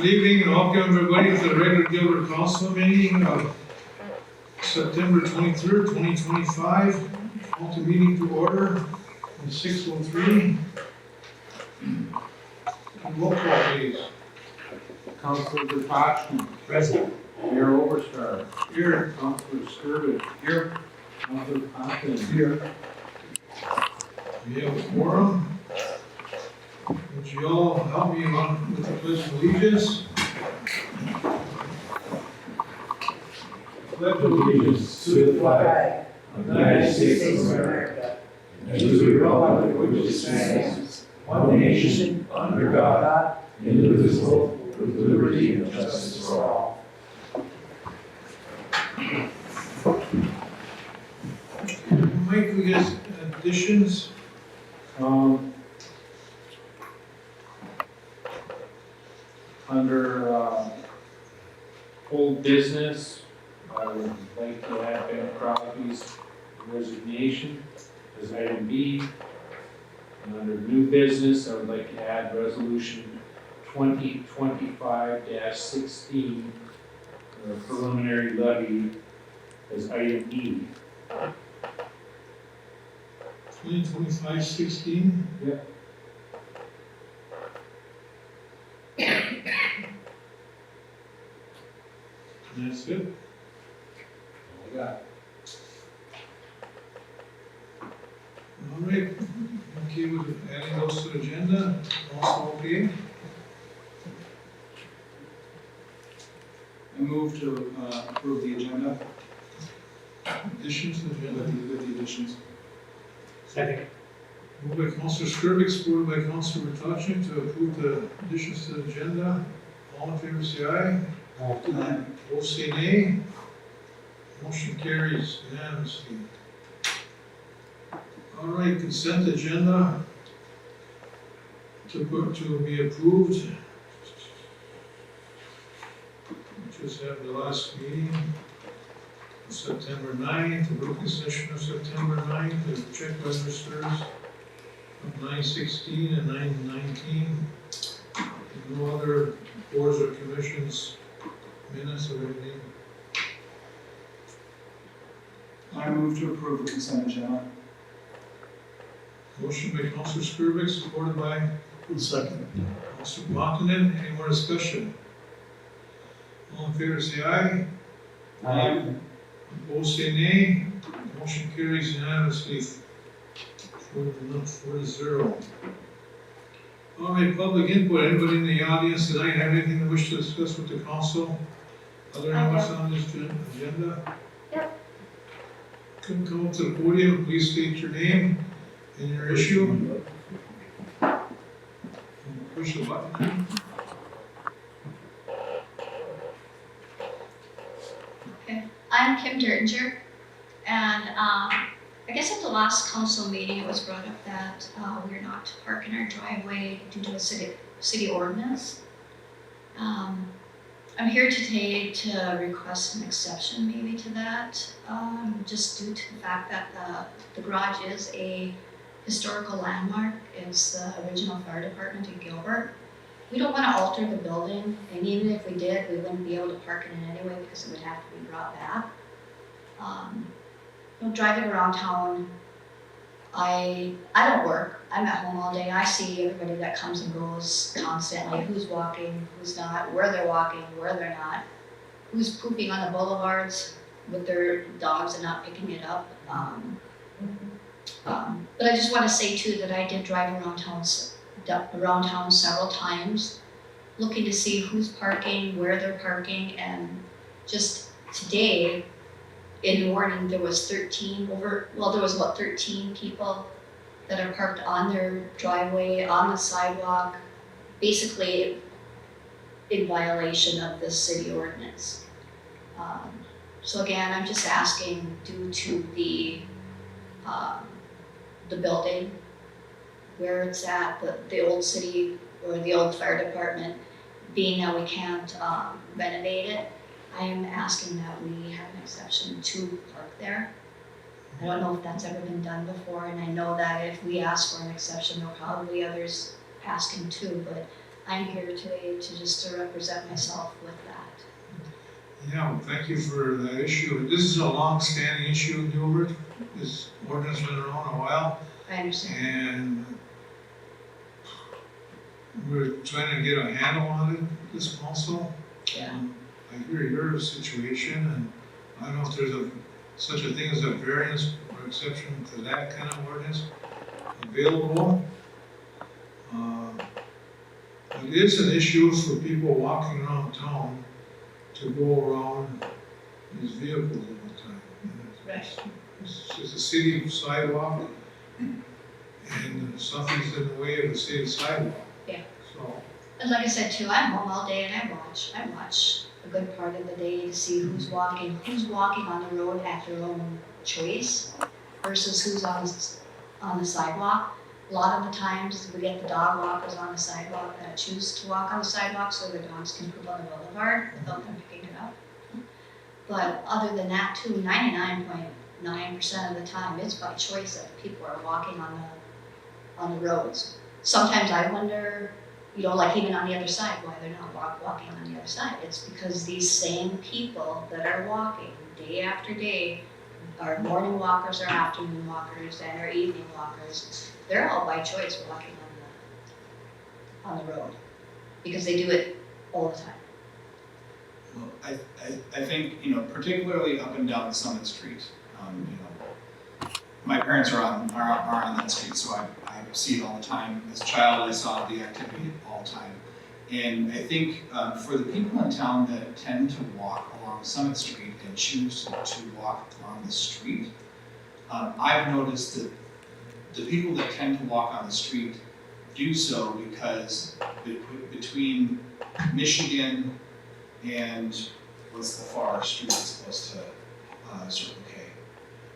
Good evening and welcome everybody to the regular Gilbert Council meeting of September 23rd, 2025. Call the meeting to order at 6:03. Roll call please. Councilor Bertocci. Present. Mayor Overstar. Here. Councilor Skrillex. Here. Councilor Poppins. Here. We have a quorum. Would you all help me on with the pledge of allegiance? Pledge of allegiance To the flag of the United States of America, and to the republic for which it stands, one nation, under God, indivisible, with liberty and justice for all. Mike, we got additions. Under old business, I would like to add Ben Crosby's resignation as item B. And under new business, I would like to add resolution 2025-16, the preliminary levy as item E. 2025-16. Yep. And that's it. I got All right. Okay with adding those to the agenda? Also okay? I move to approve the agenda Additions to the agenda. with the additions. Second. Moved by Councilor Skrillex, supported by Councilor Bertocci to approve the additions to the agenda. All in favor say aye. Both say nay. Motion carries unanimously. All right, consent agenda to be approved. Just have the last meeting, September 9th, the working session of September 9th, the check registers of 9/16 and 9/19. No other boards or commissions minutes or anything. I move to approve the consent agenda. Motion by Councilor Skrillex, supported by Second. Councilor Montanen. Any more discussion? All in favor say aye. Opposed say nay. Motion carries unanimously 4-0. All right, public input. Anybody in the audience tonight have anything they wish to discuss with the council? Other than what's on this agenda? Yep. Come up to the podium, please state your name and your issue. Push the button. Okay, I'm Kim Dertinger, and I guess at the last council meeting, it was brought up that we're not to park in our driveway due to a city ordinance. I'm here today to request an exception maybe to that, just due to the fact that the garage is a historical landmark. It's the original fire department in Gilbert. We don't want to alter the building, and even if we did, we wouldn't be able to park in it anyway because it would have to be brought back. Driving around town, I don't work. I'm at home all day. I see everybody that comes and goes constantly, who's walking, who's not, where they're walking, where they're not, who's pooping on the boulevards with their dogs and not picking it up. But I just want to say too that I did drive around town several times, looking to see who's parking, where they're parking, and just today, in the morning, there was 13 people that are parked on their driveway, on the sidewalk, basically in violation of the city ordinance. So again, I'm just asking, due to the building, where it's at, the old city or the old fire department, being that we can't renovate it, I am asking that we have an exception to park there. I don't know if that's ever been done before, and I know that if we ask for an exception, there'll probably be others asking too, but I'm here today to represent myself with that. Yeah, well, thank you for that issue. This is a long-standing issue, Gilbert. This ordinance has been around a while, I understand. and we're trying to get a handle on it, this council. Yeah. I hear your situation, and I don't know if there's such a thing as a variance or exception to that kind of ordinance available. It is an issue for people walking around town to go around these vehicles all the time. Right. It's just a city sidewalk, and something's in the way of the city sidewalk. Yeah. So, And like I said too, I'm home all day and I watch a good part of the day to see who's walking on the road at their own choice versus who's on the sidewalk. A lot of the times we get the dog walkers on the sidewalk that choose to walk on the sidewalk so their dogs can poop on the boulevard without them picking it up. But other than that too, 99.9% of the time, it's by choice that people are walking on the roads. Sometimes I wonder, like even on the other side, why they're not walking on the other side. It's because these same people that are walking day after day are morning walkers or afternoon walkers and are evening walkers. They're all by choice walking on the road because they do it all the time. Well, I think, particularly up and down Summit Street, my parents are on that street, so I see it all the time. As a child, I saw the activity all the time. And I think for the people in town that tend to walk along Summit Street and choose to walk along the street, I've noticed that the people that tend to walk on the street do so because between Michigan and what's the far street that's close to Circle K,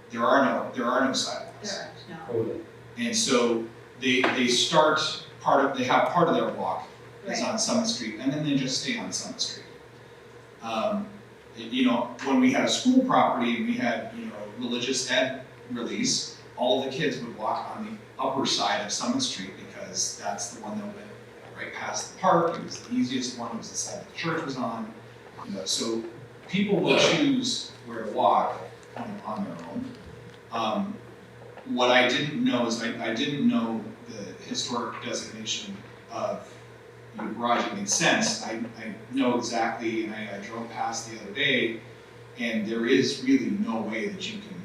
there are no sidewalks. There are, no. And so they have part of their walk is Right. on Summit Street, and then they just stay on Summit Street. When we had a school property and we had religious ed release, all of the kids would walk on the upper side of Summit Street because that's the one that went right past the park. It was the easiest one. It was the side that the church was on. So people will choose where to walk on their own. What I didn't know is I didn't know the historic designation of your garage. It made sense. I know exactly, and I drove past the other day, and there is really no way that you can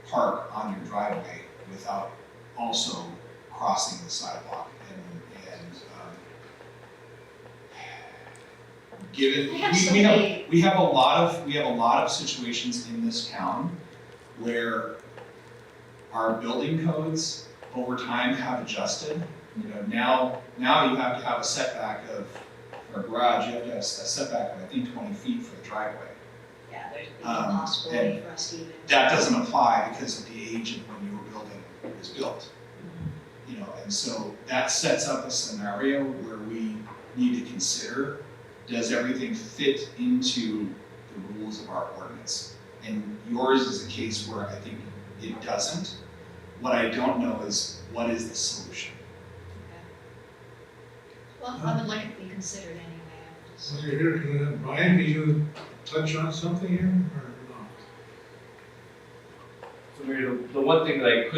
park on your driveway without also crossing the sidewalk. We have a lot of situations in this town where our building codes over time have adjusted. Now you have to have a setback for a garage, you have to have a setback of, I think, 20 feet for the driveway. Yeah, there's a possibility for us to even. That doesn't apply because of the age of when your building was built. And so that sets up a scenario where we need to consider, does everything fit into the rules of our ordinance? And yours is a case where I think it doesn't. What I don't know is, what is the solution? Well, I would like it to be considered anyway. so you're here, Brian, can you touch on something here, or not? So Mayor, the one thing that I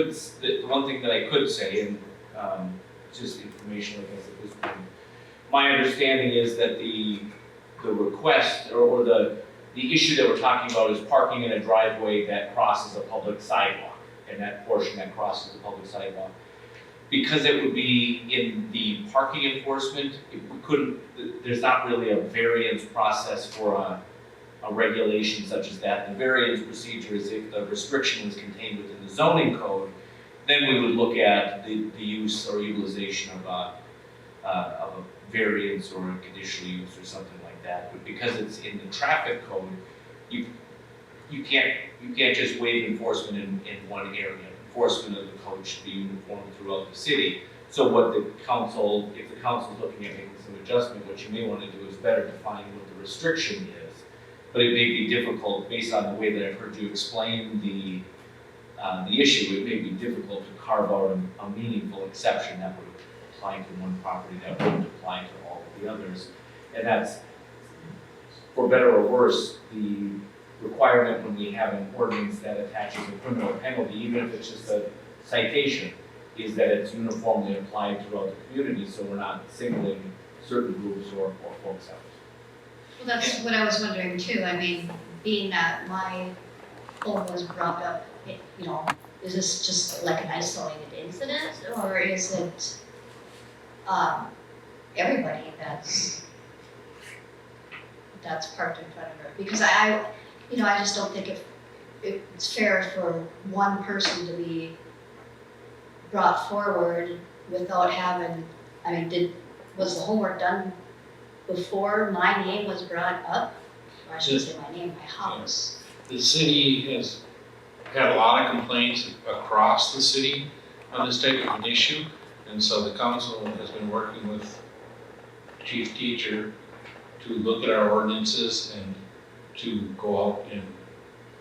could say, and just information, I guess at this point, my understanding is that the request or the issue that we're talking about is parking in a driveway that crosses a public sidewalk, and that portion that crosses the public sidewalk. Because it would be in the parking enforcement, there's not really a variance process for a regulation such as that. The variance procedure is if the restriction is contained within the zoning code, then we would look at the use or utilization of a variance or a conditional use or something like that. But because it's in the traffic code, you can't just waive enforcement in one area. Enforcement of the code should be uniform throughout the city. So if the council's looking at making some adjustment, what you may want to do is better define what the restriction is. But it may be difficult, based on the way that I've heard you explain the issue, it may be difficult to carve out a meaningful exception that would applying to one property that wouldn't apply to all of the others. And that's, for better or worse, the requirement when we have an ordinance that attaches a criminal penalty, even if it's just a citation, is that it's uniformly applied throughout the community, so we're not singling certain groups or folks out. Well, that's what I was wondering too. I mean, being that my home was brought up, you know, is this just like an isolated incident, or is it everybody that's parked in front of her? Because I just don't think it's fair for one person to be brought forward without having, I mean, was the homework done before my name was brought up? Or I should say my name, my house. The city has had a lot of complaints across the city on this type of an issue, and so the council has been working with chief teacher to look at our ordinances and to go out and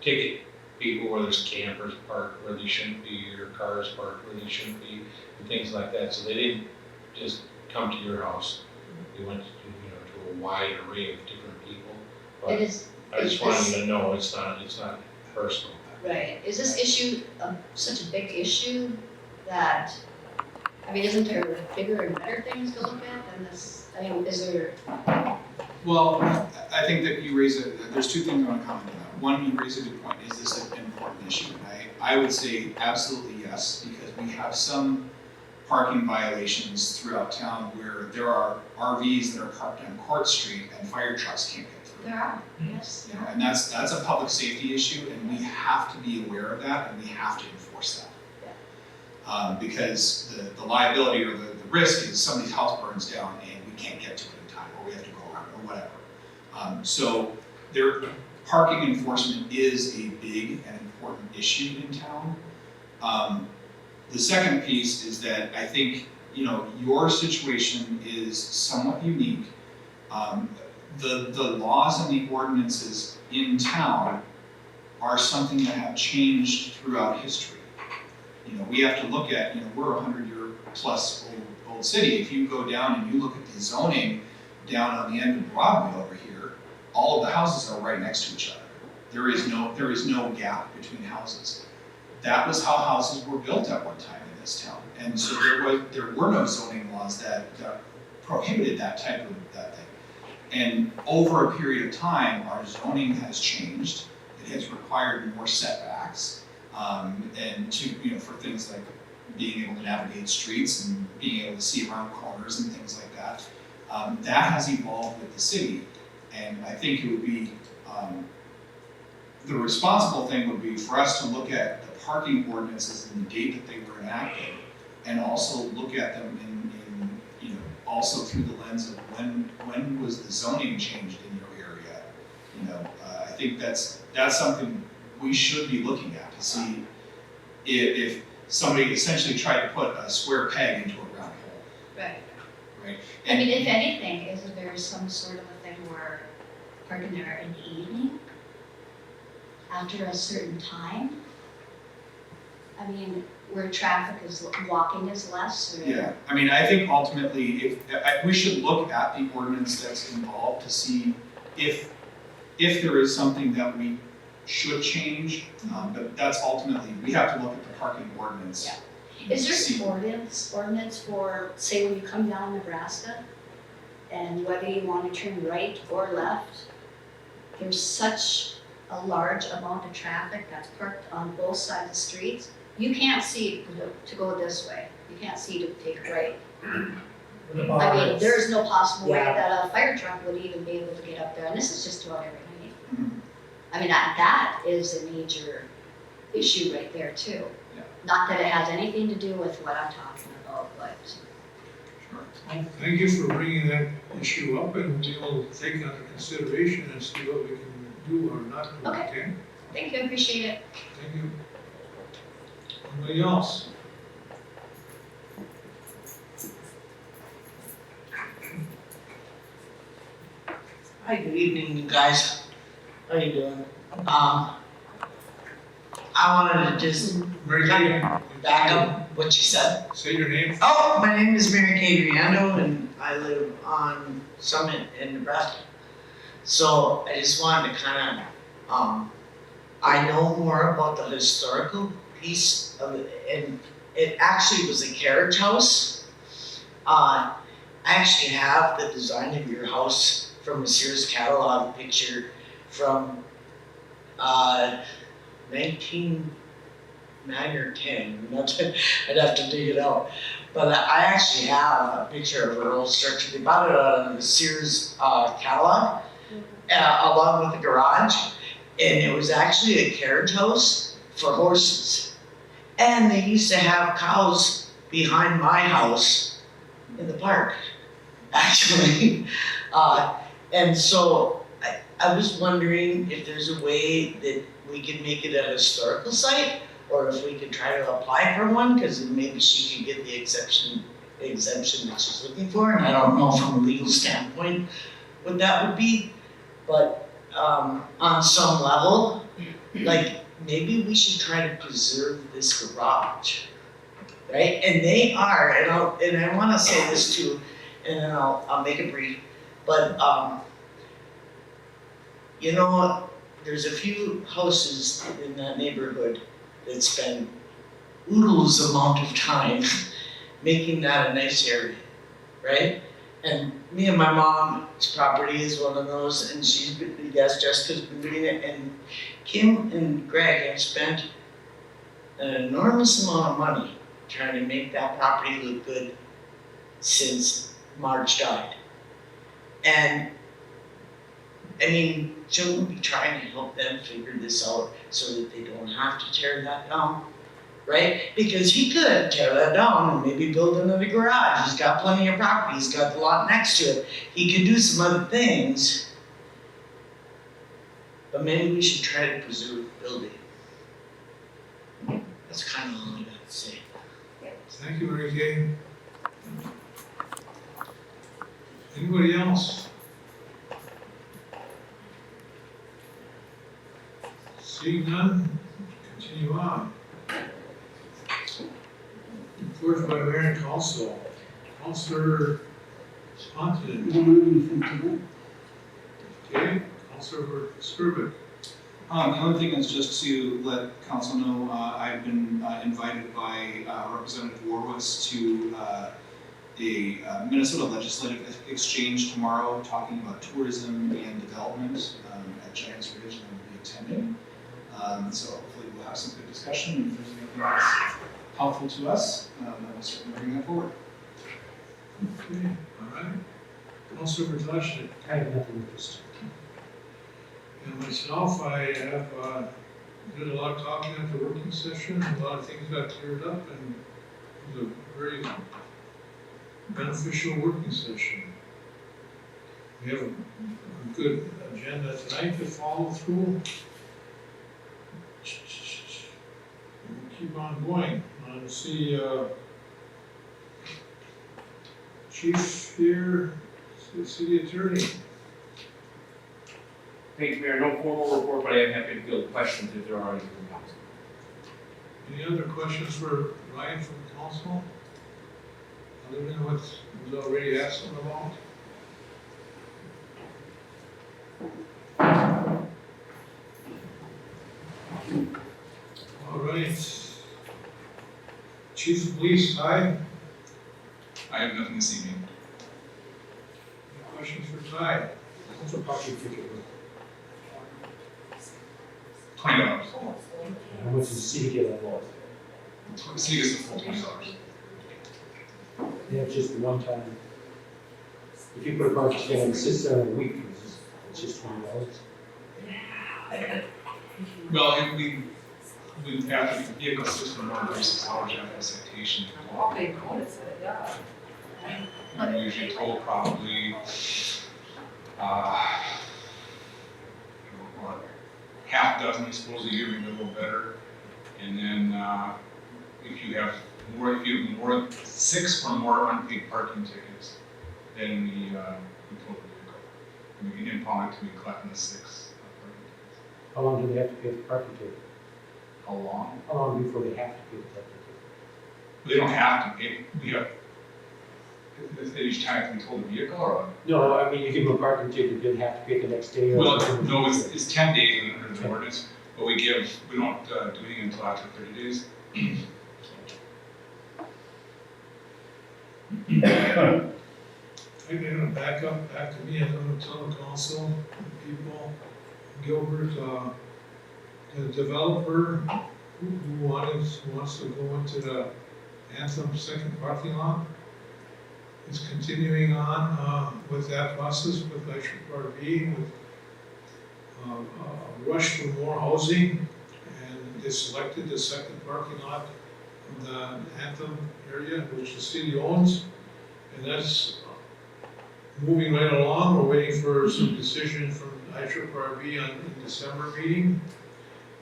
ticket people where there's campers parked where they shouldn't be, or cars parked where they shouldn't be, and things like that. So they didn't just come to your house. They went to, to a wide array of different people. But It is, I just wanted you to know it's not personal. right, is this issue such a big issue that, I mean, isn't there bigger and better things to look at than this? I mean, is there, Well, I think that you raise there's two things I want to comment on that. One, you raise a good point, is this an important issue? And I would say absolutely yes, because we have some parking violations throughout town where there are RVs that are parked on Court Street and fire trucks can't get through. there are, yes, You know, and that's a public safety issue, and we have to be aware of that, and we have to enforce that. Because the liability or the risk is somebody's house burns down and we can't get to it in time, or we have to go around, or whatever. So parking enforcement is a big and important issue in town. The second piece is that I think, your situation is somewhat unique. The laws and the ordinances in town are something that have changed throughout history. We have to look at, we're a 100-year-plus old city. If you go down and you look at the zoning down on the end of Broadway over here, all of the houses are right next to each other. There is no gap between houses. That was how houses were built at one time in this town. And so there were no zoning laws that prohibited that type of that thing. And over a period of time, our zoning has changed. It has required more setbacks. And for things like being able to navigate streets and being able to see around corners and things like that. That has evolved with the city, and I think it would be, the responsible thing would be for us to look at the parking ordinances and the date that they were enacted, and also look at them in also through the lens of when was the zoning changed in your area. I think that's something we should be looking at to see if somebody essentially tried to put a square peg into a round hole. right. Right? I mean, if anything, is there some sort of a thing where parking there in the evening after a certain time? I mean, where traffic is, walking is less, or? Yeah, I mean, I think ultimately, we should look at the ordinance that's involved to see if there is something that we should change, but that's ultimately, we have to look at the parking ordinance. Yeah. Is there some ordinance for, say, when you come down Nebraska, and whether you want to turn right or left, there's such a large amount of traffic that's parked on both sides of the streets, you can't see to go this way, you can't see to take a right. I mean, there's no possible way that a fire truck would even be able to get up there, and this is just about every night. Mhm. I mean, that is a major issue right there too. Yeah. Not that it has anything to do with what I'm talking about, but. Well, thank you for bringing that issue up, and we will take it under consideration and see what we can do or not do, Okay. okay? Thank you, I appreciate it. Thank you. Anybody else? Hi, good evening, you guys. How you doing? I wanted to just Mary Kay? back up What you said? Say your name. Oh, my name is Mary Kay Riando and I live on Summit in Nebraska. So I just wanted to kind of, I know more about the historical piece of it, and it actually was a carriage house. I actually have the design of your house from a Sears catalog picture from 1909 or 10. I'd have to dig it out. But I actually have a picture of her old structure. They bought it out of the Sears catalog along with the garage. And it was actually a carriage house for horses. And they used to have cows behind my house in the park, actually. And so I was wondering if there's a way that we could make it a historical site, or if we could try to apply for one, because maybe she could get the exemption that she's looking for. And I don't know from a legal standpoint what that would be, but on some level, like maybe we should try to preserve this garage, right? And they are, and I want to say this too, and then I'll make it brief. But you know, there's a few houses in that neighborhood that spend oodles amount of time making that a nice area, right? And me and my mom's property is one of those, and she's been, yes, Jessica's been doing it, and Kim and Greg have spent an enormous amount of money trying to make that property look good since Marge died. And I mean, shouldn't we be trying to help them figure this out so that they don't have to tear that down? Right? Because he could tear that down and maybe build another garage. He's got plenty of property. He's got the lot next to it. He could do some other things. But maybe we should try to preserve the building. That's kind of all I got to say. Thank you, Mary Kay. Anybody else? Seeing none, continue on. Reports by Mayor and Council. Councilor Spontanen. Okay, Councilor Gilbert. The other thing is just to let council know, I've been invited by Representative Warwitz to a Minnesota legislative exchange tomorrow, talking about tourism and development at Giants Ridge, and I will be attending. So hopefully we'll have some good discussion, and if there's anything that's helpful to us, then we'll certainly bring that forward. Okay, all right. Councilor Bertocci. I have nothing with this. And myself, I have did a lot of talking at the working session, a lot of things got cleared up, and it was a very beneficial working session. We have a good agenda tonight to follow through. We'll keep on going. To see Chief here, City Attorney. Thanks, Mayor. No formal report, but I am happy to field questions if there are any from council. Any other questions for Ryan from council? Other than what was already asked him about? All right. Chief of Police, hi. I have nothing this evening. Any questions for Ty? What's a parking ticket? $20. How much does the city get involved? The city gets the full $20. Yeah, just the one time. If you put a parking ticket and it sits there in a week, it's just $20. Well, if we after the vehicle system more than 6 hours after the citation. I'm usually told probably, what, half dozen, I suppose, a year, maybe a little better. And then, if you have more, 6 or more unpaid parking tickets, then we tow the vehicle. And we can impound it to be collecting the 6 parking tickets. How long do they have to pay the parking ticket? How long? How long before they have to pay the parking ticket? They don't have to pay, we have, at each time we told the vehicle or? No, I mean, you give them a parking ticket, they have to pay the next day or Well, something. no, it's 10 days under the ordinance, but we don't do anything until after 30 days. I'm gonna back to me, I'm gonna tell the council, people, Gilbert, the developer who wants to go into the Anthem second parking lot is continuing on, with that process with IRB, with, a rush for more housing, and they selected the second parking lot in the Anthem area, which the city owns, and that's moving right along. We're waiting for some decision from IRB on the December meeting.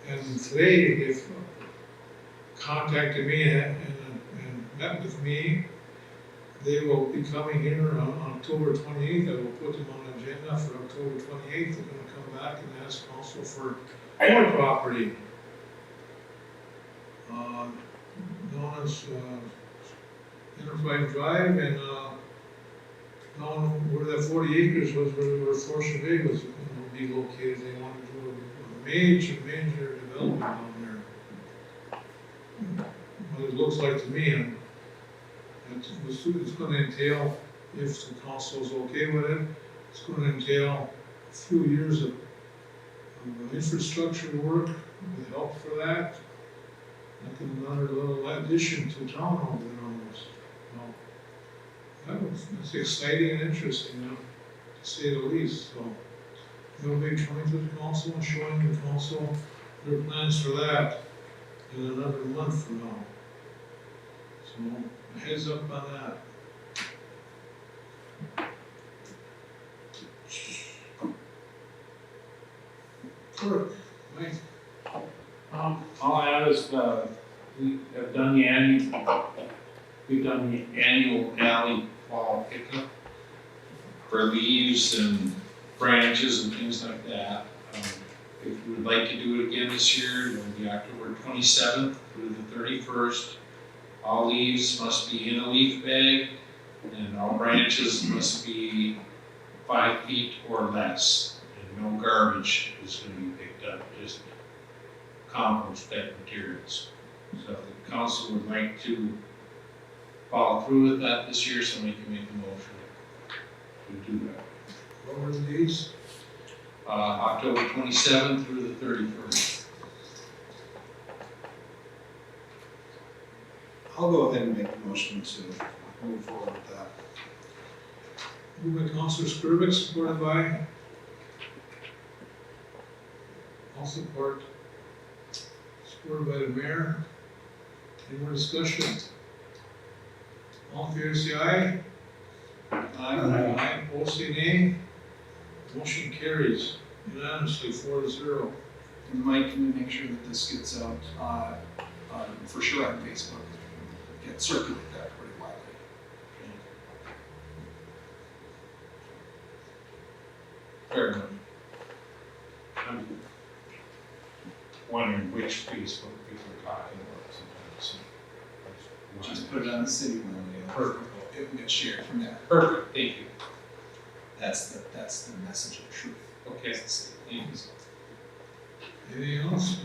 And today, they've contacted me and met with me. They will be coming here on October 28th. I will put them on the agenda for October 28th. They're gonna come back and ask council for more property. Known as Enterprise Drive, and known where that 40 acres was, where Fortune Bay was gonna be located. They wanted to do a major development down there. What it looks like to me, and it's gonna entail, if the council's okay with it, it's gonna entail a few years of infrastructure work with help for that. Like another little addition to town over there almost. That's exciting and interesting, to say the least, so. They'll be coming to the council and showing the council their plans for that in another month from now. So, a heads up on that. Clerk, Mike. All I add is, we have done we've done the annual alley fall pickup for leaves and branches and things like that. If you would like to do it again this year, it will be October 27th through the 31st. All leaves must be in a leaf bag, and all branches must be 5 feet or less, and no garbage is going to be picked up, just compost type materials. So if the council would like to follow through with that this year, somebody can make a motion to do that. What were the dates? October 27th through the 31st. I'll go ahead and make the motion to move forward with that. Moved by Councilor Skrillex, supported by? I'll support. Supported by the mayor. Any more discussion? All in favor, say aye. Aye, opposed, say nay. Motion carries unanimously 4-0. And Mike, can we make sure that this gets out, for sure on Facebook? Get circulate that pretty widely. Fair enough. I'm wondering which Facebook people are talking about sometimes. Just put it on the city one, Perfect. it will get shared from there. Perfect, thank you. That's the message of truth. Okay, It's the city. thank you. Anything else?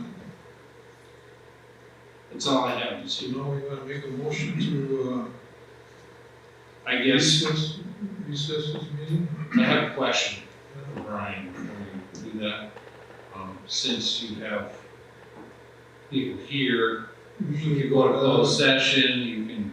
That's all I have to So say. now we gotta make a motion to, I guess recess this meeting. I have a question for Brian before you do that. Since you have people here, you could go to closed session, you can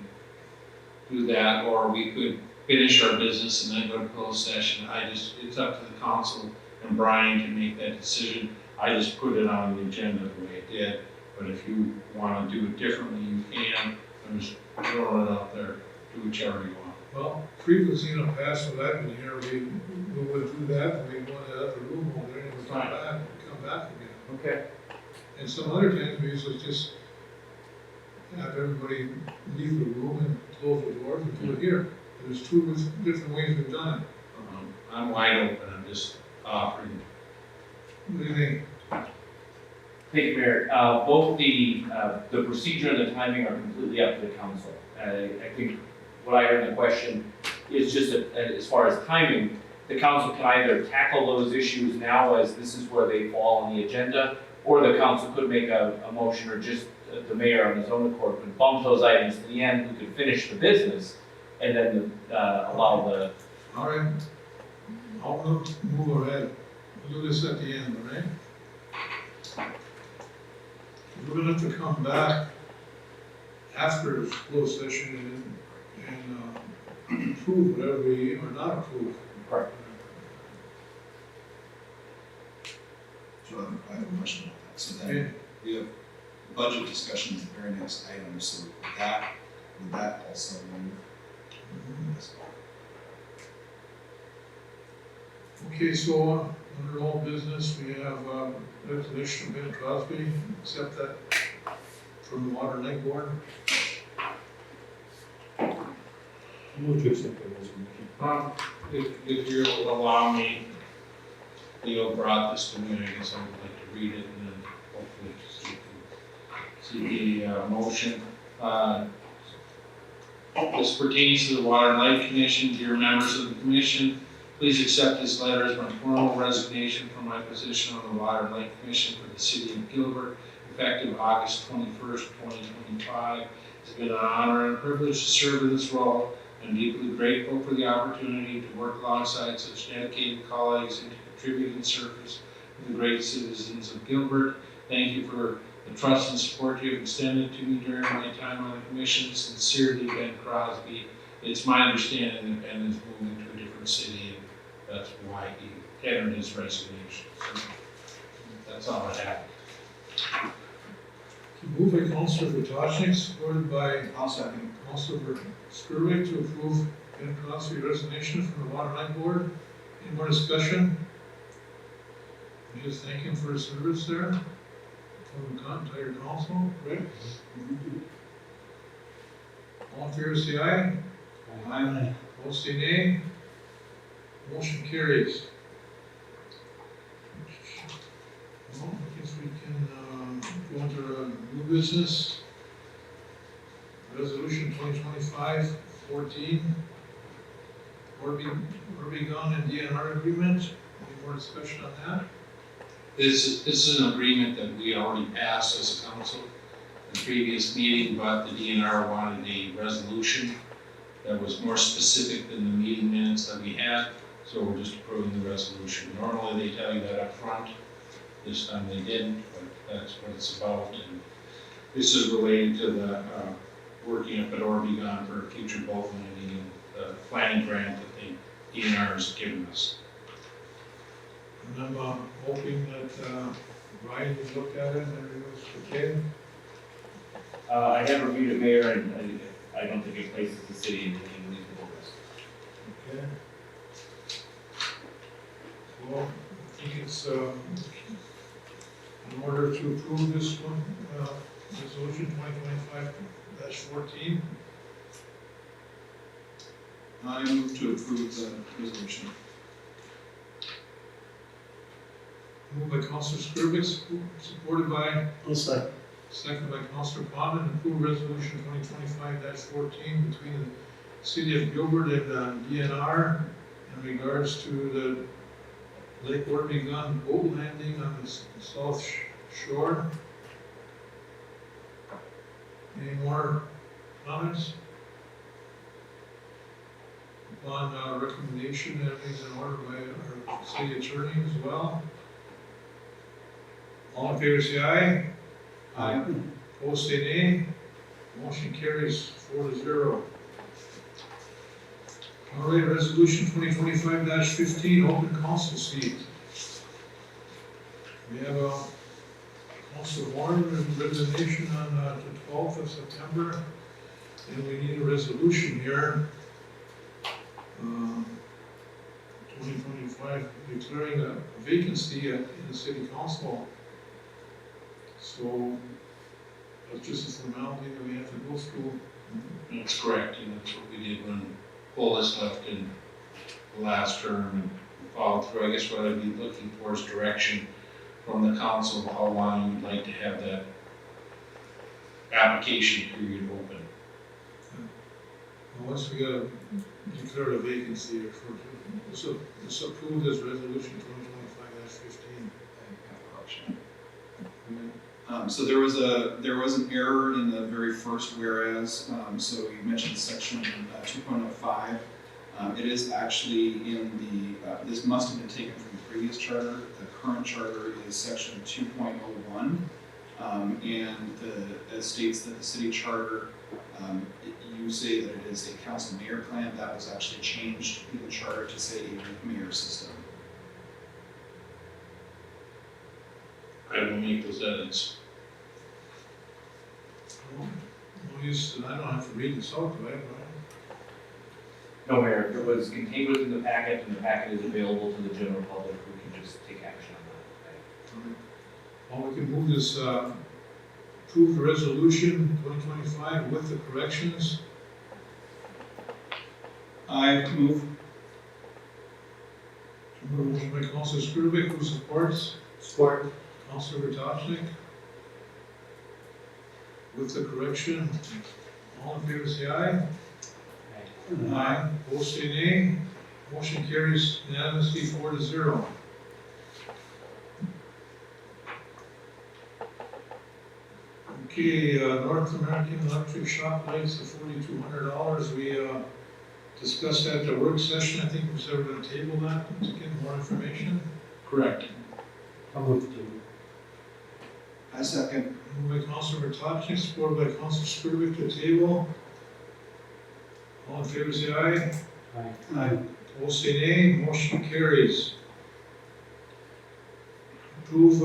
do that, or we could finish our business and then go to closed session. It's up to the council and Brian to make that decision. I just put it on the agenda the way it did, but if you wanna do it differently, you can. I'm just throwing it out there, do whichever you want. Well, frequency in the past when I've been here, we would do that, and we'd go in the other room over there, and we'd come back again. Okay. And some other times we used to just have everybody leave the room and close the doors and do it here. There's two different ways we've done it. I'm wide open, I'm just offering. What do you think? Thank you, Mayor. Both the procedure and the timing are completely up to the council. I think what I heard in the question is just as far as timing, the council can either tackle those issues now as this is where they fall on the agenda, or the council could make a motion, or just the mayor on his own accord could bump those items to the end, we could finish the business, and then allow the. All right, I'll move ahead. We'll do this at the end, all right? We're gonna have to come back after the closed session and approve whatever we, or not approve. Right. So I have a question about that. So Okay. then we have budget discussion is the very next item, so would that also move? Okay, so under all business, we have resolution of Ben Crosby, accept that from the Water Lake Board. Move to accept the resolution. If you'll allow me, Leo brought this to me, I guess I would like to read it and then hopefully see the motion. This pertains to the Water and Light Commission. Dear members of the commission, please accept this letter as my formal resignation from my position on the Water and Light Commission for the city of Gilbert, effective August 21st, 2025. It's been an honor and privilege to serve in this role. I'm deeply grateful for the opportunity to work alongside such dedicated colleagues and to contribute in service to the great citizens of Gilbert. Thank you for the trust and support you have extended to me during my time on the commission. Sincerely, Ben Crosby. It's my understanding that Ben is moving to a different city, and that's why he tendered his resignation. So that's all I have. Moved by Councilor Vrtajnik, supported by I'll second. Councilor Skirvik to approve Ben Crosby's resignation from the Water Line Board. Any more discussion? We just thank him for his service there, from the entire council, right? All in favor, say aye. Aye. Opposed, say nay. Motion carries. Well, I guess we can, go into new business. Resolution 2025-14. Oregon and DNR agreement. Any more discussion on that? This is an agreement that we already passed as a council in the previous meeting, but the DNR wanted a resolution that was more specific than the meeting minutes that we had, so we're just approving the resolution. Normally, they tell you that up front. This time they didn't, but that's what it's about. And this is related to the working up at Oregon for a future boat landing and the planning grant that the DNR has given us. And I'm hoping that Ryan will look at it and everything's okay. I have reviewed it, Mayor, and I don't think it places the city into any reasonable risk. Okay. Well, I think it's in order to approve this one, resolution 2025-14. I move to approve the resolution. Moved by Councilor Skirvik, supported by, Second. second by Councilor Condon, approve resolution 2025-14 between the city of Gilbert and DNR in regards to the Lake Oregon boat landing on the south shore. Any more comments? Upon recommendation, everything's in order by our city attorney as well. All in favor, say aye. Aye. Opposed, say nay. Motion carries 4-0. All right, resolution 2025-15, open council seat. We have a Councilor Warren resignation on the 12th of September, and we need a resolution here. 2025 declaring a vacancy in the city council. So that's just a formality that we have to go through. That's correct, and that's what we did when Polis left in the last term and followed through. I guess what I'd be looking for is direction from the council how long you'd like to have that application period open. Well, once we gotta declare a vacancy here for, so it's approved as resolution 2025-15. So there was an error in the very first whereas, so you mentioned section 2.05. It is actually in the, this must have been taken from the previous charter. The current charter is section 2.01. And it states that the city charter, you say that it is a council mayor plan. That was actually changed in the charter to say a mayor system. I will make those edits. Well, I don't have to read this out, do I? No, Mayor, if it was contained within the packet and the packet is available to the general public, we can just take action on that. Well, we can move this, approved resolution 2025 with the corrections. I move. Motion by Councilor Skrillex, who supports? Support. Councilor Vrtajnik. With the correction, all in favor say aye. Aye. Opposed say nay. Motion carries unanimously 4-0. Okay, North American Electric Shop Lights of $4,200. We discussed that at the work session. I think we said we're going to table that to get more information. Correct. I'll move to. I second. Moved by Councilor Vrtajnik, supported by Councilor Skrillex to table. All in favor say aye. Aye. Opposed say nay. Motion carries. Approve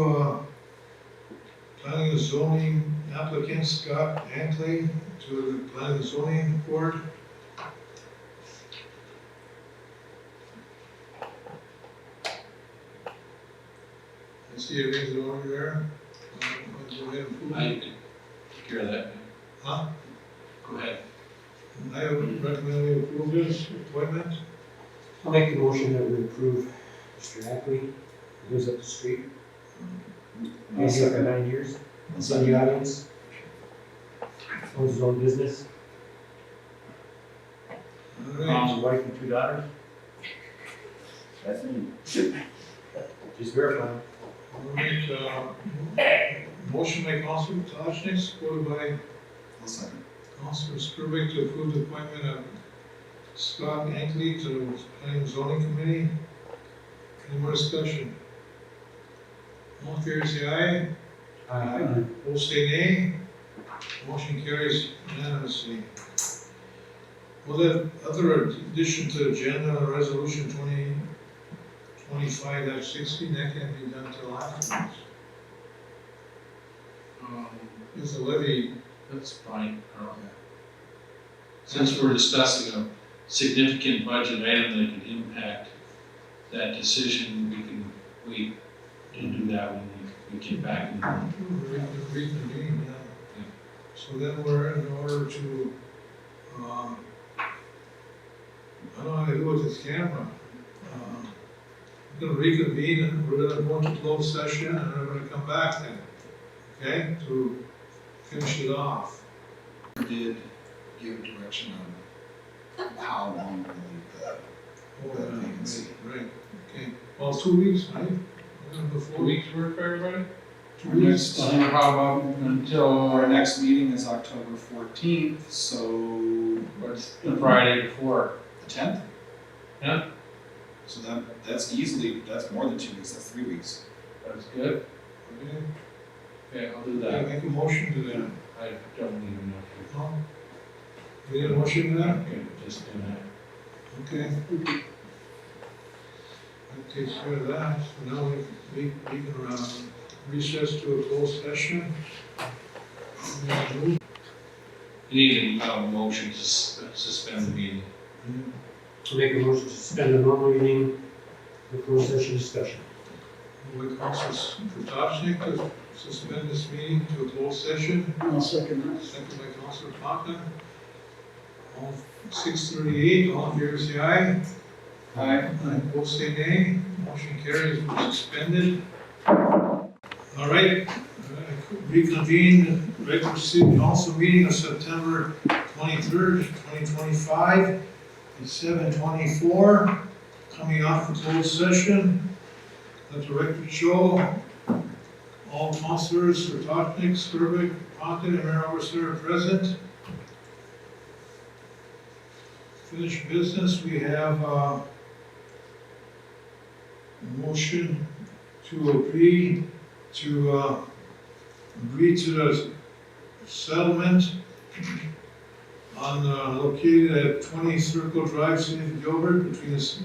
planning and zoning applicant Scott Antley to the planning and zoning board. I see everything's over there. Go ahead and approve I it. can take care of that. Huh? Go ahead. I would recommend we approve this appointment. I'll make the motion that we approve Mr. Ackley, who lives up the street. He's here for 9 years. He's in the audience. Owns his own business. All right. His wife and 2 daughters. That's me. Just verify. All right, motion by Councilor Vrtajnik, supported by I'll second. Councilor Skrillex to approve the appointment of Scott Antley to the Planning and Zoning Committee. Any more discussion? All in favor say aye. Aye. Opposed say nay. Motion carries unanimously. Well, that other addition to the agenda, resolution 2025-16, that can't be done till afterwards. It's a levy. That's fine. Since we're discussing a significant budget item that could impact that decision, we can wait and do that when we get back in. Reconvene, yeah. So then we're in order to, I don't know how to do with this camera. We're gonna reconvene and we're gonna go into closed session and we're gonna come back then, okay, to finish it off. Did give direction on how long we'll leave the vacancy. Right, okay. Well, 2 weeks, right? Before 2 weeks work for everybody? 2 weeks. How about until Our next meeting is October 14th, so what's the Friday before? the 10th? Yeah. So that's easily, that's more than 2 weeks, that's 3 weeks. That's good. Okay, Okay, I'll do yeah, that. make a motion to that. I don't need enough. No? You need a motion to that? Okay, just do that. Okay. That takes care of that. So now we can recess to a closed session. You need a motion to suspend the meeting. I'll make a motion to suspend the normal meeting for closed session discussion. Moved by Councilor Vrtajnik to suspend this meeting to a closed session. I'll second that. Second by Councilor Plotkin. All 6:38, all in favor say aye. Aye. Both say nay. Motion carries, we're suspended. All right, reconvene regular city council meeting of September 23rd, 2025, at 7:24. Coming off the closed session, let the record show. All councilors, Vertachnik, Skirvik, Ponton, and Mayor Overseer are present. Finished business, we have a motion to agree to the settlement located at 20 Circle Drive, City of Gilbert, between the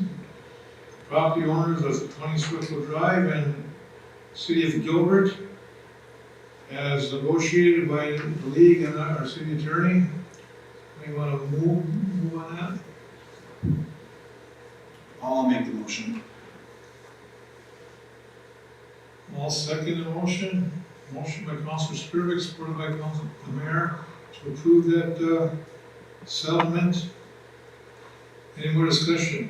property owners of 20 Circle Drive and City of Gilbert, as negotiated by the league and our city attorney. We want to move on that? I'll make the motion. I'll second the motion. Motion by Councilor Skirvik, supported by Councilor Mayor, to approve that settlement. Any more discussion?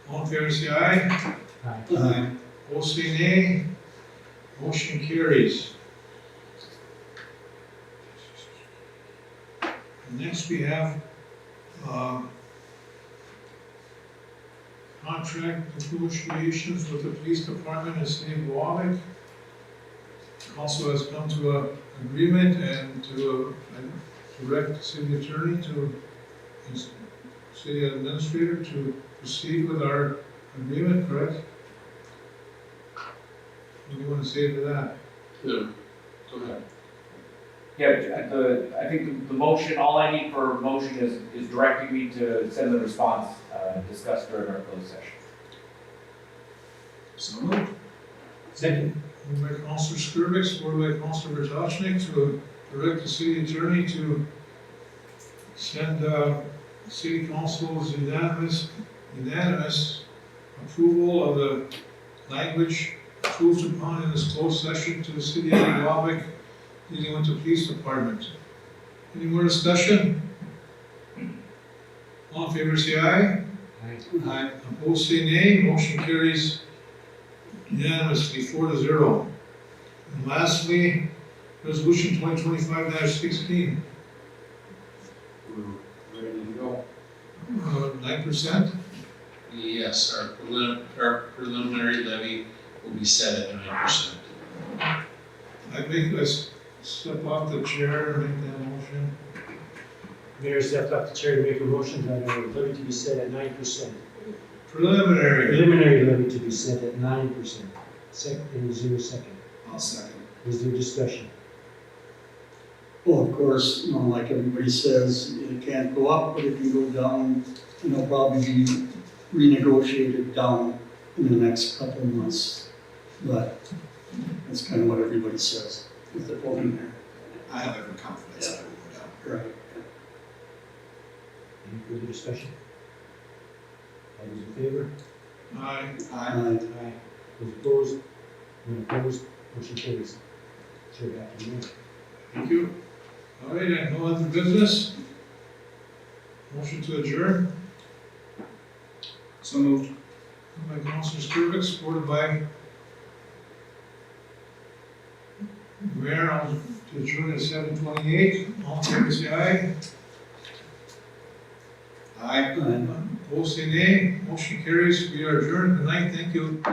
All in favor, say aye. Aye. Opposed, say nay. Motion carries. Next, we have contract negotiations with the police department and city of Warwick. Council has come to an agreement and to direct the city attorney to city administrator to proceed with our agreement, correct? What do you want to say to that? Go ahead. Yeah, I think the motion, all I need for a motion is directing me to send the response discussed during our closed session. So moved. Second. Moved by Councilor Skirvik, supported by Councilor Vertachnik, to direct the city attorney to send city council's unanimous approval of the language approved upon in this closed session to the city of Warwick, dealing with the police department. Any more discussion? All in favor, say aye. Aye. Opposed, say nay. Motion carries unanimously, 4-0. And lastly, resolution 2025-16, We're ready to go. 9%. Yes, our preliminary levy will be set at 9%. I make us step off the chair and make that motion. Mayor stepped up the chair to make a motion that our levy to be set at 9%. Preliminary. Preliminary levy to be set at 9%. Second, is there a second? I'll second. Is there discussion? Well, of course, like everybody says, it can't go up, but it can go down, and it'll probably be renegotiated down in the next couple of months. But that's kind of what everybody says with the voting there. I have every confidence that it will go down. Right. Any further discussion? All those in favor? Aye. Aye. Aye. Those opposed? None opposed? Motion carries. Chair back to you. Thank you. All right, and no other business? Motion to adjourn. So moved. Moved by Councilor Skirvik, supported by Mayor, to adjourn at 7:28. All in favor, say aye. Aye. Aye. Opposed, say nay. Motion carries. We are adjourned. Good night. Thank you.